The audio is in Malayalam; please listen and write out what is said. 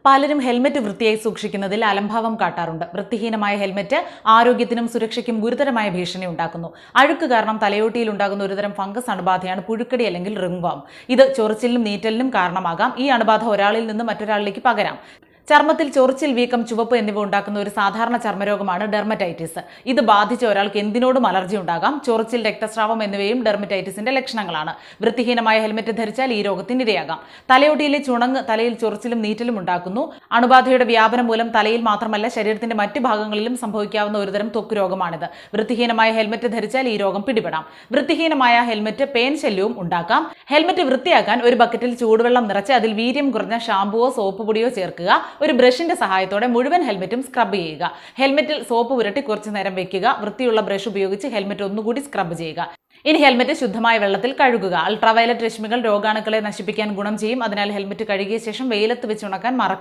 പലരും ഹെൽമറ്റ് വൃത്തിയായി സൂക്ഷിക്കുന്നതിൽ അലംഭാവം കാട്ടാറുണ്ട്. വൃത്തിഹീനമായ ഹെൽമറ്റ് ആരോഗ്യത്തിനും സുരക്ഷയ്ക്കും ഗുരുതരമായ ഭീഷണി ഉണ്ടാക്കുന്നു. അഴുക്ക് കാരണം തലയോട്ടിയിൽ ഉണ്ടാകുന്ന ഒരുതരം ഫംഗസ് അണുബാധയാണ് പുഴുക്കടി അല്ലെങ്കിൽ റിംഗ്വാം. ഇത് ചൊറിച്ചിലിനും നീറ്റലിനും കാരണമാകാം. ഈ അണുബാധ ഒരാളിൽ നിന്ന് മറ്റൊരാളിലേക്ക് പകരാം. ചർമ്മത്തിൽ ചൊറിച്ചിൽ, വീക്കം, ചുവപ്പ് എന്നിവ ഉണ്ടാക്കുന്ന ഒരു സാധാരണ ചർമ്മരോഗമാണ് ഡെർമറ്റൈറ്റിസ്. ഇത് ബാധിച്ച ഒരാൾക്ക് എന്തിനോടും അലർജി ഉണ്ടാകാം. ചൊറിച്ചിൽ, രക്തസ്രാവം എന്നിവയും ഡെർമറ്റൈറ്റിസിന്റെ ലക്ഷണങ്ങളാണ്. വൃത്തിഹീനമായ ഹെൽമറ്റ് ധരിച്ചാൽ ഈ രോഗത്തിന് ഇരയാകാം. തലയോട്ടിയിലെ ചുണങ്ങ് തലയിൽ ചൊറിച്ചിലും നീറ്റലും ഉണ്ടാക്കുന്നു. അണുബാധയുടെ വ്യാപനം മൂലം തലയിൽ മാത്രമല്ല ശരീരത്തിന്റെ മറ്റു ഭാഗങ്ങളിലും സംഭവിക്കാവുന്ന ഒരുതരം ത്വക്ക് രോഗമാണിത്. വൃത്തിഹീനമായ ഹെൽമറ്റ് ധരിച്ചാൽ ഈ രോഗം പിടിപെടാം. വൃത്തിഹീനമായ ഹെൽമറ്റ് പേൻ ശല്യവും ഉണ്ടാക്കാം. ഹെൽമറ്റ് വൃത്തിയാക്കാൻ ഒരു ബക്കറ്റിൽ ചൂടുവെള്ളം നിറച്ച് അതിൽ വീര്യം കുറഞ്ഞ ഷാമ്പുവോ സോപ്പ് പൊടിയോ ചേർക്കുക. ഒരു ബ്രഷിന്റെ സഹായത്തോടെ മുഴുവൻ ഹെൽമറ്റും സ്ക്രബ് ചെയ്യുക. ഹെൽമറ്റിൽ സോപ്പ് പുരട്ടി കുറച്ചു നേരം വെക്കുക. വൃത്തിയുള്ള ബ്രഷ് ഉപയോഗിച്ച് ഹെൽമറ്റ് ഒന്നുകൂടി സ്ക്രബ് ചെയ്യുക. ഇനി ഹെൽമറ്റ് ശുദ്ധമായ വെള്ളത്തിൽ കഴുകുക. അൾട്രാവയലറ്റ് രശ്മികൾ രോഗാണുക്കളെ നശിപ്പിക്കാൻ ഗുണം ചെയ്യും. അതിനാൽ ഹെൽമറ്റ് കഴുകിയ ശേഷം വെയിലത്ത് വെച്ച് ഉണക്കാൻ മറക്കരുത്.